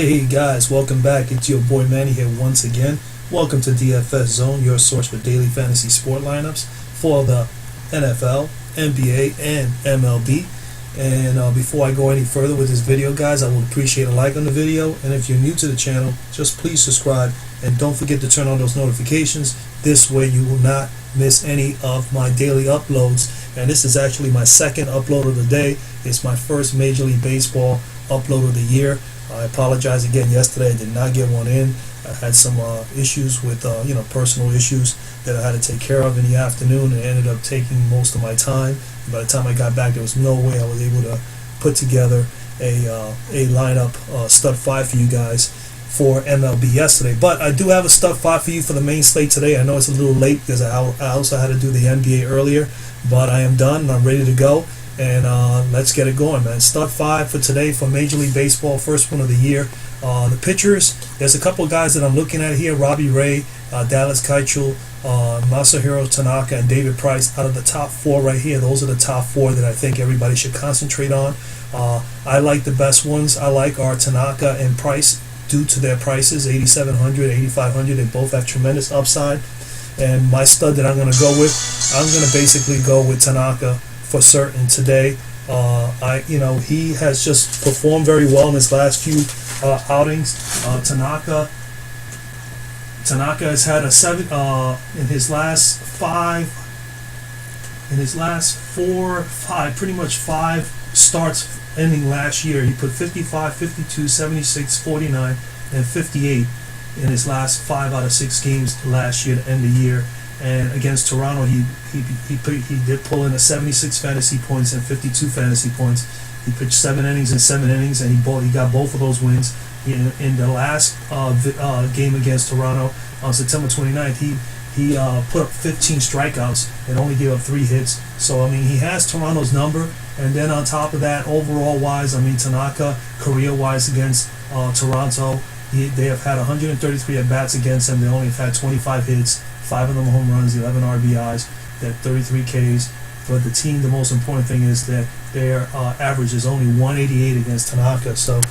Hey guys, welcome back. It's your boy Manny here once again. Welcome to DFS Zone, your source for daily fantasy sport lineups for the NFL, NBA, and MLB. And before I go any further with this video, guys, I would appreciate a like on the video. And if you're new to the channel, just please subscribe and don't forget to turn on those notifications. This way you will not miss any of my daily uploads. And this is actually my second upload of the day. It's my first Major League Baseball upload of the year. I apologize again. Yesterday I did not get one in. I had some issues with personal issues that I had to take care of in the afternoon. It ended up taking most of my time. By the time I got back, there was no way I was able to put together a lineup stud 5 for you guys for MLB yesterday. But I do have a stud 5 for you for the main slate today. I know it's a little late because I also had to do the NBA earlier, but I am done and I'm ready to go. And let's get it going, man. Stud 5 for today for Major League Baseball, first one of the year. The pitchers, there's a couple of guys that I'm looking at here. Robbie Ray, Dallas Keuchel, Masahiro Tanaka, and David Price. Out of the top 4 right here, those are the top 4 that I think everybody should concentrate on. I like the best ones I like are Tanaka and Price due to their prices, 8,700, 8,500. They both have tremendous upside. And my stud that I'm going to go with, I'm going to basically go with Tanaka for certain today. He has just performed very well in his last few outings. Tanaka has had a 7 in his last 5. In his last 5, pretty much 5 starts ending last year. He put 55, 52, 76, 49, and 58 in his last 5 out of 6 games last year to end the year. And against Toronto, he did pull in a 76 fantasy points and 52 fantasy points. He pitched 7 innings and 7 innings, and he got both of those wins. In the last game against Toronto on September 29th, he put up 15 strikeouts and only gave up 3 hits. So, I mean, he has Toronto's number. And then on top of that, overall-wise, I mean, Tanaka, career-wise against Toronto, they have had 133 at-bats against him. They only have had 25 hits. 5 of them home runs, 11 RBIs, that 33 Ks. But the team, the most important thing is that their average is only 188 against Tanaka. So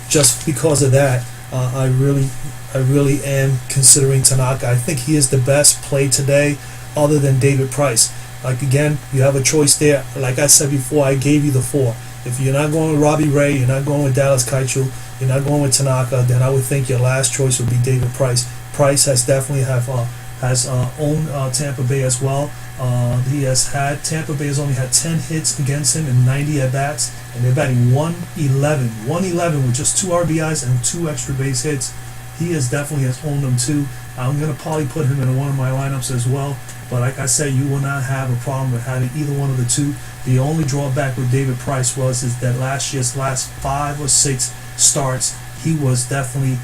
just because of that, I really am considering Tanaka. I think he is the best play today, other than David Price. Like, again, you have a choice there. Like I said before, I gave you the 4. If you're not going with Robbie Ray, you're not going with Dallas Keuchel, you're not going with Tanaka, then I would think your last choice would be David Price. Price has definitely owned Tampa Bay as well. Tampa Bay has only had 10 hits against him and 90 at-bats, and they're batting 111 with just 2 RBIs and 2 extra base hits. He has owned them too. I'm going to probably put him in one of my lineups as well, but like I said, you will not have a problem with having either one of the two. The only drawback with David Price is that last year's last 5 or 6 starts, he was definitely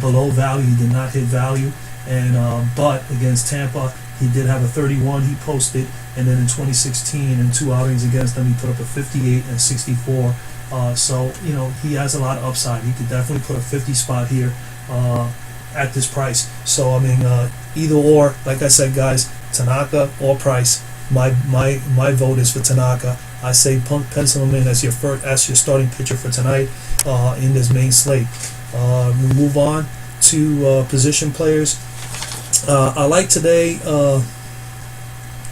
below value. He did not hit value. And but against Tampa, he did have a 31 he posted, and then in 2016, in 2 outings against them, he put up a 58 and 64. So he has a lot of upside. He could definitely put a 50 spot here at this price. So I mean, either or, like I said, guys, Tanaka or Price. My vote is for Tanaka. I say pencil him in as your starting pitcher for tonight in this main slate. We move on to position players. I like today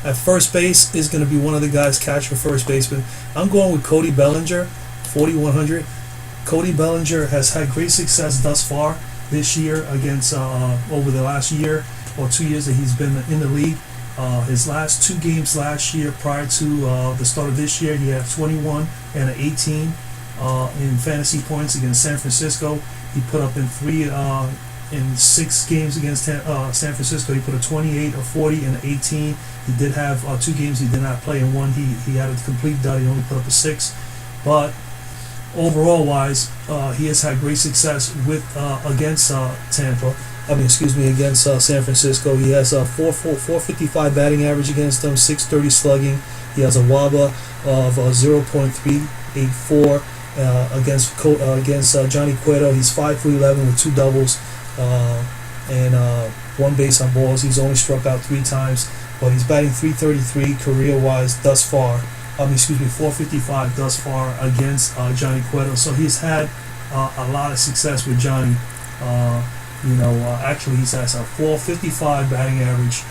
at first base is going to be one of the guys catch for first baseman. I'm going with Cody Bellinger, 4,100. Cody Bellinger has had great success thus far this year against over the last year or 2 years that he's been in the league. His last 2 games last year prior to the start of this year, he had 21 and an 18 in fantasy points against San Francisco. He put up in 6 games against San Francisco. He put a 28, a 40, and an 18. He did have 2 games he did not play, and one he had a complete dud. He only put up a 6. But overall wise, he has had great success against against San Francisco. He has a 455 batting average against them, 630 slugging. He has a WABA of 0.384 against Johnny Cueto. He's 5 for 11 with 2 doubles. And 1 base on balls. He's only struck out 3 times, but he's batting 333 career-wise thus far. 455 thus far against Johnny Cueto. So he's had a lot of success with Johnny. Actually, he has a 455 batting average.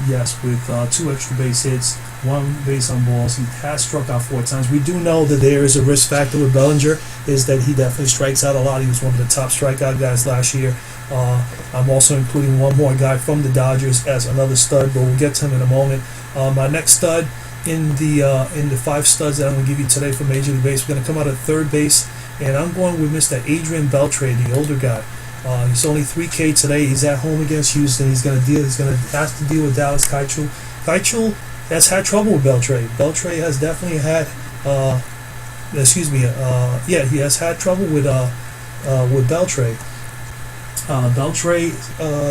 Yes, with 2 extra base hits, 1 base on balls. He has struck out 4 times. We do know that there is a risk factor with Bellinger, is that he definitely strikes out a lot. He was one of the top strikeout guys last year. I'm also including one more guy from the Dodgers as another stud, but we'll get to him in a moment. My next stud in the 5 studs that I'm going to give you today for Major League Baseball, we're going to come out of third base, and I'm going with Mr. Adrian Beltre, the older guy. He's only 3K today. He's at home against Houston. He's going to have to deal with Dallas Keuchel. Keuchel has had trouble with Beltre. Beltre has definitely had, he has had trouble with Beltre. Beltre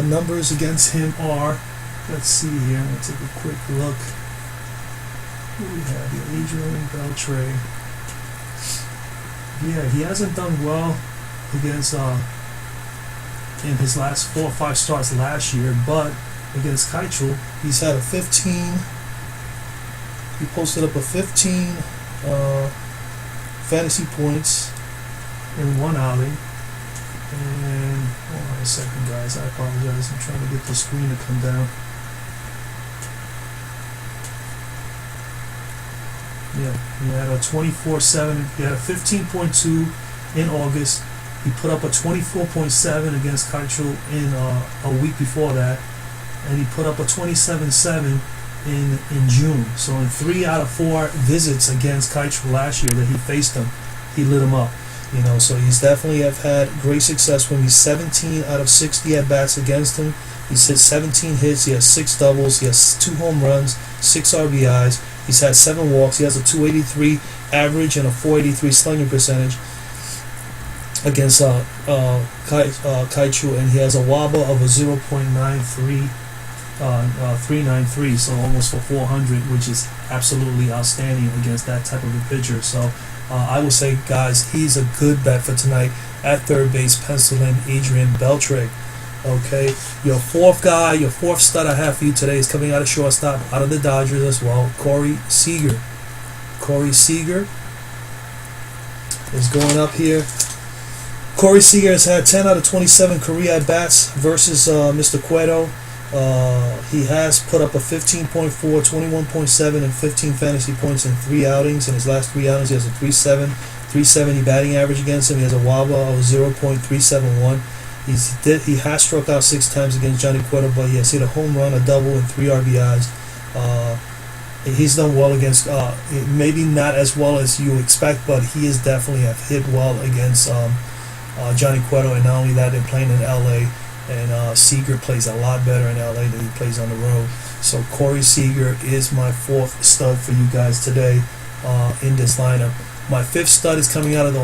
numbers against him are, let's see here. I'm going to take a quick look. Who we have here? Adrian Beltre. Yeah, he hasn't done well against in his last 4 or 5 starts last year, but against Keuchel, he's had a 15. He posted up a 15 fantasy points in 1 outing. And hold on a second, guys. I apologize. I'm trying to get the screen to come down. Yeah, he had a 24-7. He had a 15.2 in August. He put up a 24.7 against Keuchel in a week before that, and he put up a 27.7 in June. So in 3 out of 4 visits against Keuchel last year that he faced him, he lit him up. So he's definitely have had great success when he's 17 out of 60 at bats against him. He's hit 17 hits. He has 6 doubles. He has 2 home runs, 6 RBIs. He's had 7 walks. He has a 283 average and a 483 slugging percentage against Keuchel, and he has a WABA of a 0.93, 393, so almost for 400, which is absolutely outstanding against that type of a pitcher. So I will say, guys, he's a good bet for tonight at third base, pencil in Adrian Beltre. Okay, your 4th guy, your 4th stud I have for you today is coming out of shortstop, out of the Dodgers as well, Corey Seager. Corey Seager is going up here. Corey Seager has had 10 out of 27 career at-bats versus Mr. Cueto. He has put up a 15.4, 21.7, and 15 fantasy points in 3 outings. In his last 3 outings, he has a 370 batting average against him. He has a WABA of 0.371. He has struck out 6 times against Johnny Cueto, but he has hit a home run, a double, and 3 RBIs. He's done well against, maybe not as well as you expect, but he is definitely have hit well against Johnny Cueto, and not only that, they're playing in LA, and Seager plays a lot better in LA than he plays on the road. So Corey Seager is my 4th stud for you guys today in this lineup. My 5th stud is coming out of the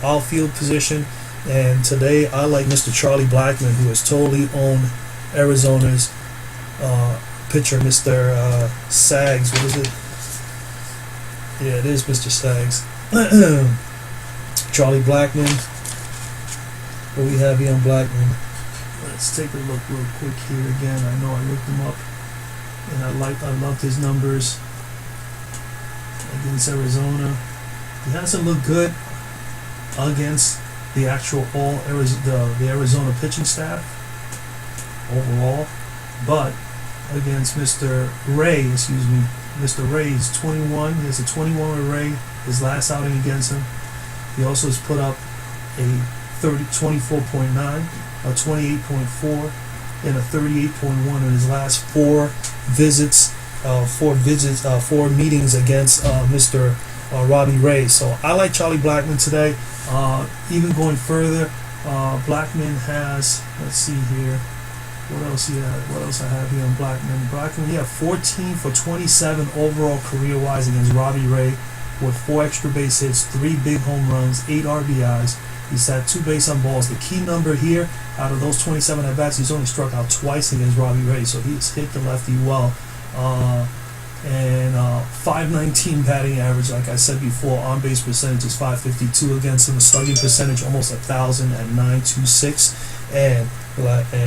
outfield position, and today I like Mr. Charlie Blackmon, who has totally owned Arizona's pitcher, Mr. Sags. What is it? Yeah, it is Mr. Sags. Charlie Blackmon. What we have here on Blackmon? Let's take a look real quick here again. I know I looked him up, and I loved his numbers against Arizona. He hasn't looked good against the actual the Arizona pitching staff overall, but against Mr. Ray is 21. He has a 21 with Ray. His last outing against him, he also has put up a 24.9, a 28.4, and a 38.1 in his last 4 meetings against Mr. Robbie Ray. So I like Charlie Blackmon today. Even going further, Blackmon has, let's see here, what else I have here on Blackmon? Blackmon, he had 14 for 27 overall career-wise against Robbie Ray, with 4 extra base hits, 3 big home runs, 8 RBIs. He's had 2 base on balls. The key number here, out of those 27 at-bats, he's only struck out twice against Robbie Ray, so he's hit the lefty well. And 519 batting average, like I said before. On-base percentage is 552 against him. Slugging percentage almost 1,000 at 926, and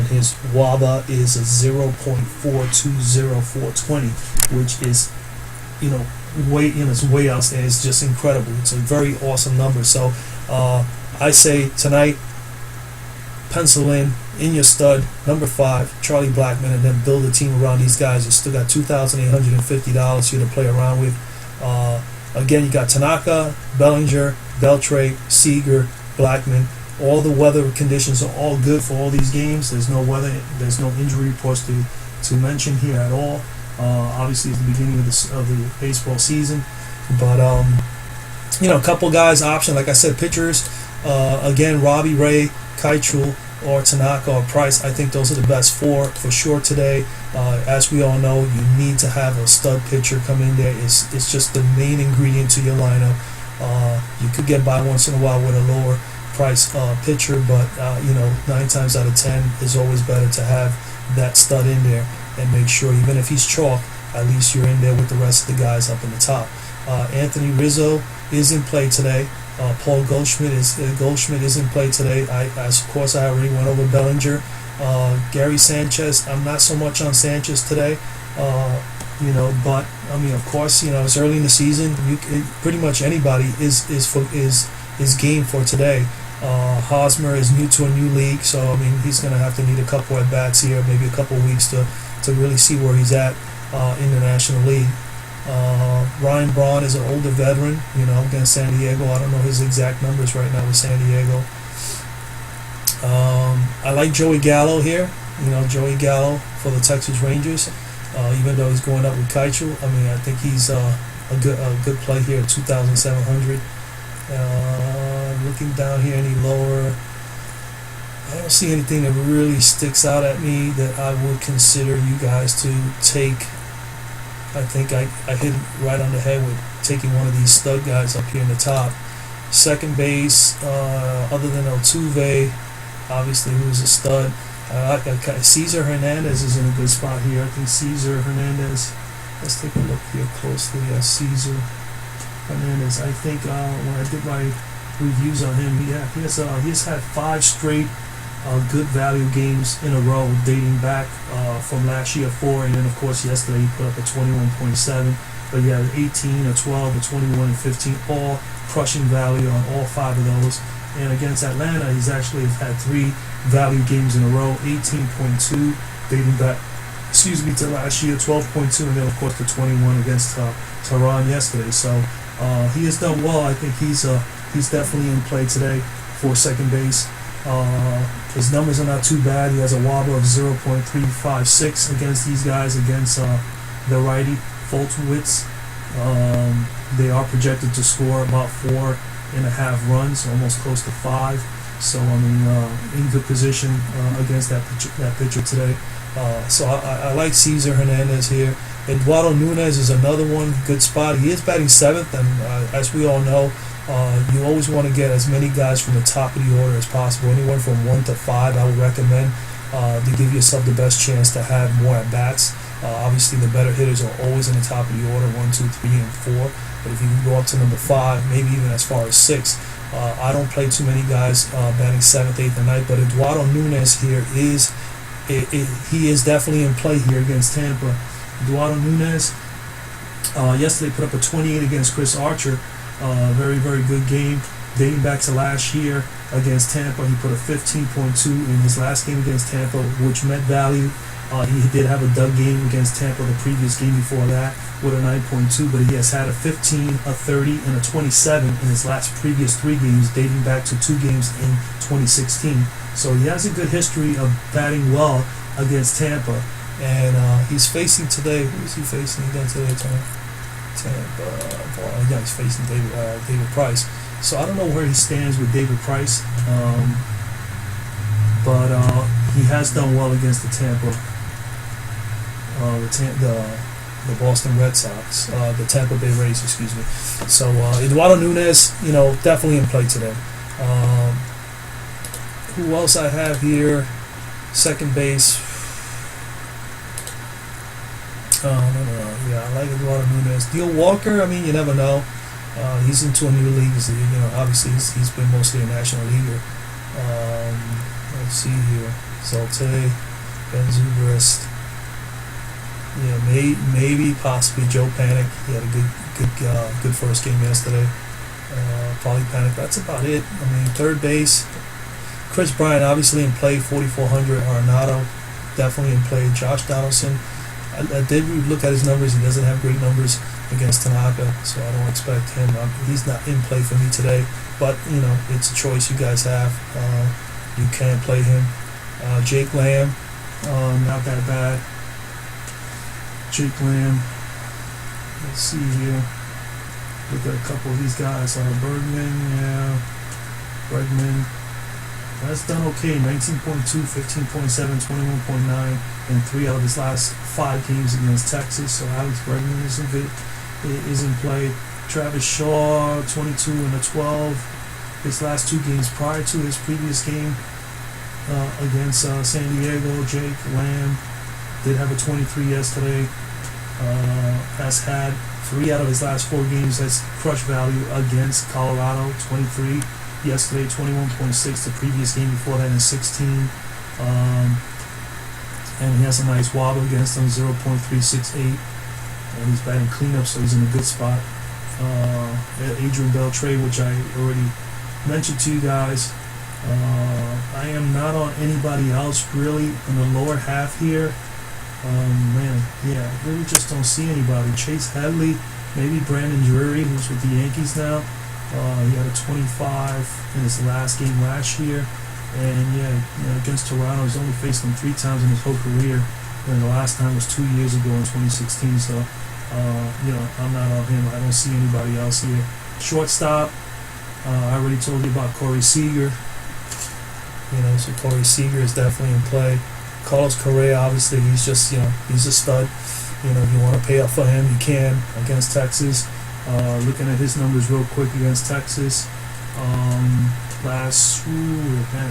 his WABA is a 0.420420, which is it's way outstanding. It's just incredible. It's a very awesome number. So I say tonight, pencil in your stud, number 5, Charlie Blackmon, and then build a team around these guys. You still got $2,850 here to play around with. Again, you got Tanaka, Bellinger, Beltre, Seager, Blackmon. All the weather conditions are all good for all these games. There's no injury reports to mention here at all. Obviously, it's the beginning of the baseball season, but a couple guys option. Like I said, pitchers. Again, Robbie Ray, Keichel, or Tanaka or Price. I think those are the best four for sure today. As we all know, you need to have a stud pitcher come in there. It's just the main ingredient to your lineup. You could get by once in a while with a lower price pitcher, but 9 times out of 10 is always better to have that stud in there and make sure, even if he's chalk, at least you're in there with the rest of the guys up in the top. Anthony Rizzo is in play today. Paul Goldschmidt is in play today. Of course, I already went over Bellinger. Gary Sanchez, I'm not so much on Sanchez today. But I mean, of course, it's early in the season. Pretty much anybody is game for today. Hosmer is new to a new league, so I mean, he's going to have to need a couple at bats here, maybe a couple weeks to really see where he's at in the National League. Ryan Braun is an older veteran, against San Diego. I don't know his exact numbers right now with San Diego. I like Joey Gallo here. Joey Gallo for the Texas Rangers. Even though he's going up with Keichel, I mean, I think he's a good play here at 2,700. Looking down here any lower, I don't see anything that really sticks out at me that I would consider you guys to take. I think I hit right on the head with taking one of these stud guys up here in the top. Second base, other than Altuve, obviously, who's a stud. Cesar Hernandez is in a good spot here. I think Cesar Hernandez, let's take a look here closely at Cesar Hernandez. I think when I did my reviews on him, he has had 5 straight good value games in a row dating back from last year, 4, and then of course yesterday he put up a 21.7, but he had 18, a 12, a 21, and 15, all crushing value on all 5 of those. And against Atlanta, he's actually had 3 value games in a row, 18.2 dating back, to last year, 12.2, and then of course the 21 against Tehran yesterday. So he has done well. I think he's definitely in play today for second base. His numbers are not too bad. He has a wobble of 0.356 against these guys, against the righty Foltowitz. They are projected to score about 4.5 runs, almost close to 5. So I mean, in good position against that pitcher today. So I like Cesar Hernandez here. Eduardo Nunez is another one, good spot. He is batting 7th, and as we all know, you always want to get as many guys from the top of the order as possible. Anyone from 1 to 5, I would recommend to give yourself the best chance to have more at bats. Obviously, the better hitters are always in the top of the order, 1, 2, 3, and 4. But if you can go up to number 5, maybe even as far as 6, I don't play too many guys batting 7th, 8th, and 9th. But Eduardo Nunez here he is definitely in play here against Tampa. Eduardo Nunez yesterday put up a 28 against Chris Archer. Very, very good game. Dating back to last year against Tampa, he put a 15.2 in his last game against Tampa, which met value. He did have a dud game against Tampa the previous game before that with a 9.2, but he has had a 15, a 30, and a 27 in his last previous 3 games, dating back to 2 games in 2016. So he has a good history of batting well against Tampa. And he's facing today. Who is he facing again today? Yeah, he's facing David Price. So I don't know where he stands with David Price, but he has done well against the the Boston Red Sox, the Tampa Bay Rays, excuse me. So Eduardo Nunez, definitely in play today. Who else I have here? Second base. Yeah, I like Eduardo Nunez. Deal Walker, I mean, you never know. He's into a new league. Obviously he's been mostly a national leaguer. Let's see here. Zolte, Ben Zobrist. Yeah, maybe possibly Joe Panic. He had a good first game yesterday. Probably panic. That's about it. I mean, third base, Chris Bryant obviously in play, 4,400. Arenado definitely in play. Josh Donaldson, I did look at his numbers. He doesn't have great numbers against Tanaka, so I don't expect him. He's not in play for me today, but it's a choice you guys have. You can play him. Jake Lamb, not that bad. Jake Lamb. Let's see here. Look at a couple of these guys. Bergman, yeah. Bregman. That's done okay. 19.2, 15.7, 21.9, and 3 out of his last 5 games against Texas. So Alex Bregman is in play. Travis Shaw, 22 and a 12. His last 2 games prior to his previous game against San Diego. Jake Lamb did have a 23 yesterday. Has had 3 out of his last 4 games as crush value against Colorado. 23 yesterday, 21.6 the previous game before that in 16. And he has a nice wobble against them, 0.368. And he's batting cleanup, so he's in a good spot. Adrian Beltre, which I already mentioned to you guys. I am not on anybody else really in the lower half here. Really just don't see anybody. Chase Headley, maybe Brandon Drury, who's with the Yankees now. He had a 25 in his last game last year, and against Toronto, he's only faced them 3 times in his whole career, and the last time was 2 years ago in 2016. So, I'm not on him. I don't see anybody else here. Shortstop, I already told you about Corey Seager. So Corey Seager is definitely in play. Carlos Correa, obviously, he's just, he's a stud. If you want to pay up for him, you can against Texas. Looking at his numbers real quick against Texas,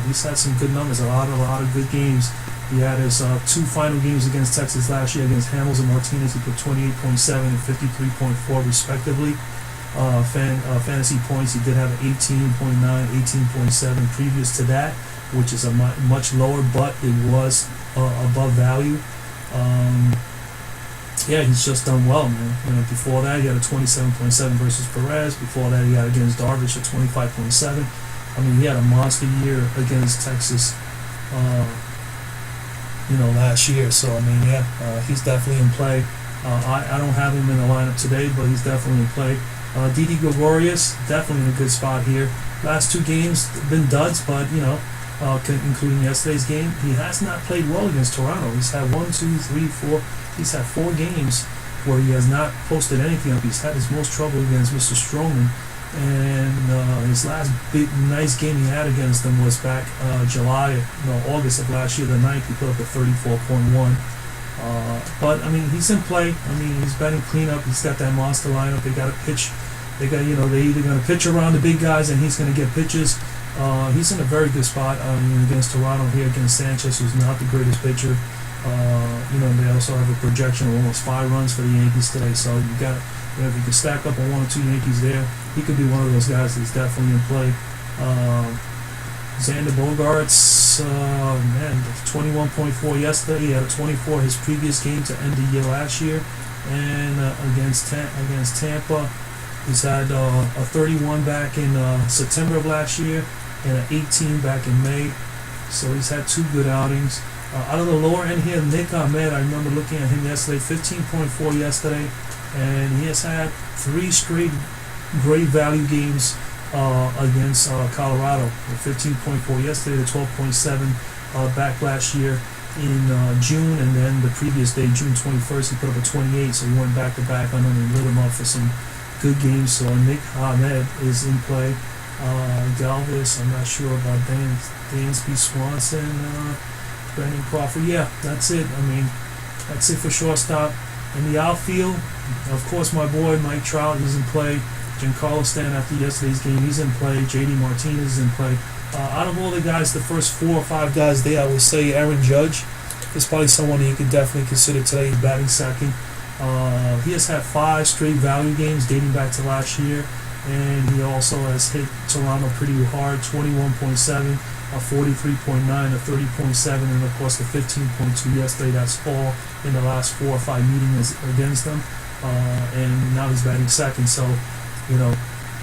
he's had some good numbers, a lot of good games. He had his 2 final games against Texas last year against Hamels and Martinez. He put 28.7 and 53.4 respectively. Fantasy points, he did have 18.9, 18.7 previous to that, which is a much lower, but it was above value. He's just done well, man. Before that, he had a 27.7 versus Perez. Before that, he had against Darvish a 25.7. I mean, he had a monster year against Texas, last year. So, I mean, he's definitely in play. I don't have him in the lineup today, but he's definitely in play. Didi Gregorius, definitely in a good spot here. Last 2 games been duds, but, including yesterday's game, he has not played well against Toronto. He's had 1, 2, 3, 4. He's had 4 games where he has not posted anything up. He's had his most trouble against Mr. Stroman, and his last big nice game he had against them was back August of last year, the 9th. He put up a 34.1. But I mean, he's in play. I mean, he's batting cleanup. He's got that monster lineup. They got to pitch. They're either going to pitch around the big guys, and he's going to get pitches. He's in a very good spot against Toronto here against Sanchez, who's not the greatest pitcher. They also have a projection of almost 5 runs for the Yankees today. So you got, if you can stack up on 1 or 2 Yankees there, he could be one of those guys that's definitely in play. Xander Bogaerts, 21.4 yesterday. He had a 24 his previous game to end the year last year, and against Tampa, he's had a 31 back in September of last year and an 18 back in May. So he's had 2 good outings. Out of the lower end here, Nick Ahmed, I remember looking at him yesterday, 15.4 yesterday, and he has had 3 straight great value games against Colorado. 15.4 yesterday, the 12.7 back last year in June, and then the previous day, June 21st, he put up a 28, so he went back-to-back on him and lit him up for some good games. So Nick Ahmed is in play. Galvis, I'm not sure about Dansby Swanson, Brandon Crawford. Yeah, that's it. I mean, that's it for shortstop. In the outfield, of course, my boy Mike Trout is in play. Giancarlo Stanton, after yesterday's game, he's in play. JD Martinez is in play. Out of all the guys, the first 4 or 5 guys there, I would say Aaron Judge is probably someone that you could definitely consider today. He's batting second. He has had 5 straight value games dating back to last year, and he also has hit Toronto pretty hard, 21.7, a 43.9, a 30.7, and of course the 15.2 yesterday. That's all in the last 4 or 5 meetings against them, and now he's batting second. So,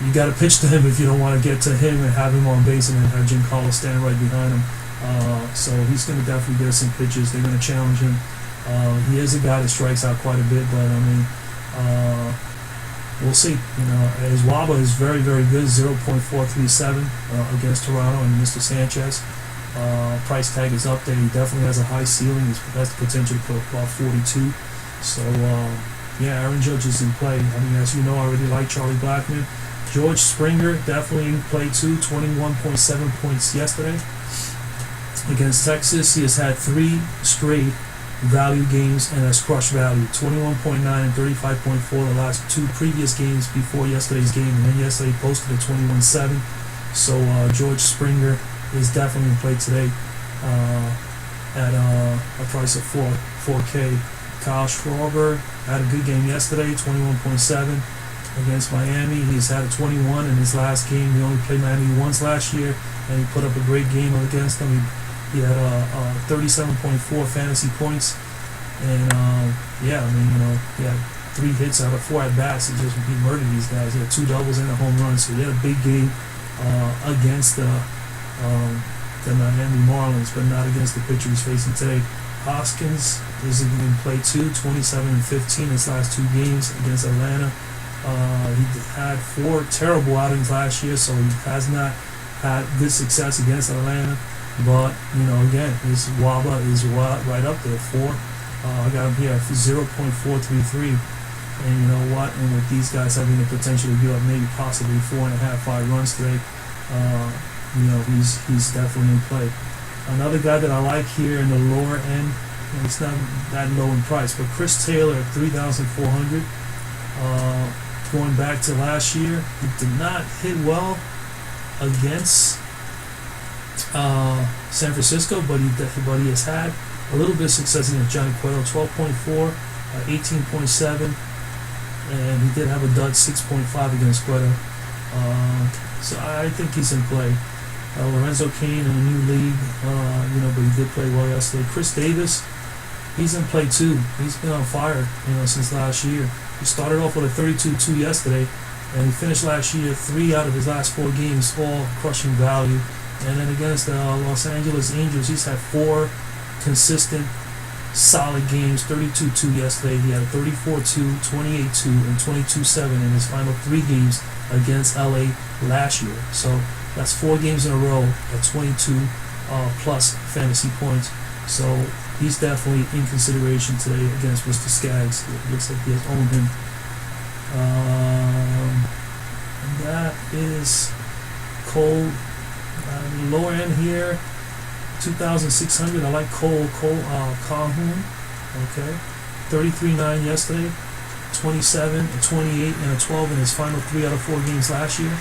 you got to pitch to him if you don't want to get to him and have him on base and then have Giancarlo stand right behind him. So he's going to definitely get some pitches. They're going to challenge him. He is a guy that strikes out quite a bit, but I mean, we'll see. You know, his WABA is very, very good, 0.437 against Toronto and Mr. Sanchez. Price tag is up there. He definitely has a high ceiling. He has the potential to put about 42. So, yeah, Aaron Judge is in play. I mean, as you know, I really like Charlie Blackmon. George Springer definitely in play too, 21.7 points yesterday against Texas. He has had 3 straight value games and has crushed value, 21.9 and 35.4 the last 2 previous games before yesterday's game, and then yesterday posted a 21.7. So George Springer is definitely in play today at a price of 4K. Kyle Schwarber had a good game yesterday, 21.7 against Miami. He's had a 21 in his last game. He only played Miami once last year, and he put up a great game against them. He had 37.4 fantasy points, and yeah, I mean, you know, he had 3 hits out of 4 at bats. He murdered these guys. He had 2 doubles and a home run, so he had a big game against the Miami Marlins, but not against the pitcher he's facing today. Hoskins is in play too, 27 and 15 his last 2 games against Atlanta. He had 4 terrible outings last year, so he has not had good success against Atlanta. But, you know, again, his WABA is right up there, 4. I got him here for 0.433. And you know what? And with these guys having the potential to give up maybe possibly 4.5, 5 runs today, you know, he's definitely in play. Another guy that I like here in the lower end, and it's not that low in price, but Chris Taylor at 3,400. Going back to last year, he did not hit well against San Francisco, but he has had a little bit of success against Johnny Cueto, 12.4, 18.7, and he did have a dud 6.5 against Cueto. So I think he's in play. Lorenzo Cain in a new league, you know, but he did play well yesterday. Chris Davis, he's in play too. He's been on fire, you know, since last year. He started off with a 32-2 yesterday, and he finished last year 3 out of his last 4 games, all crushing value. And then against the Los Angeles Angels, he's had 4 consistent, solid games. 32-2 yesterday. He had a 34-2, 28-2, and 22-7 in his final 3 games against LA last year. So that's 4 games in a row at 22 plus fantasy points. So he's definitely in consideration today against Mr. Skaggs. It looks like he has owned him. And that is Cole. Lower end here, 2,600. I like Cole Calhoun. Okay, 33.9 yesterday, 27, a 28, and a 12 in his final 3 out of 4 games last year.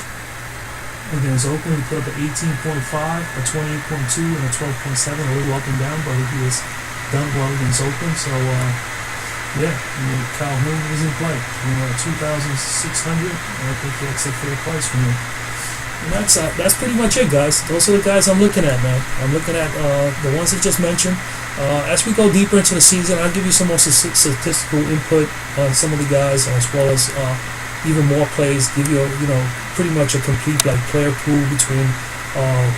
Against Oakland, he put up an 18.5, a 28.2, and a 12.7. A little up and down, but he has done well against Oakland. So, yeah, you know, Calhoun is in play. You know, 2,600, and I think that's a fair price for me. And that's pretty much it, guys. Those are the guys I'm looking at, man. I'm looking at the ones I just mentioned. As we go deeper into the season, I'll give you some more statistical input on some of the guys, as well as even more plays. Give you, you know, pretty much a complete player pool between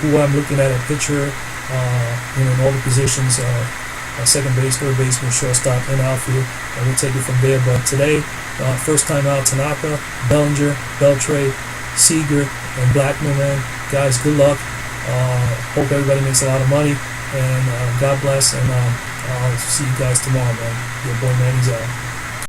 who I'm looking at pitcher, you know, in all the positions, second base, third baseman, shortstop, and outfield. And we'll take it from there. But today, first time out, Tanaka, Bellinger, Beltre, Seager, and Blackmon, man. Guys, good luck. Hope everybody makes a lot of money. And God bless. And I'll see you guys tomorrow, man. Your boy Manny's out.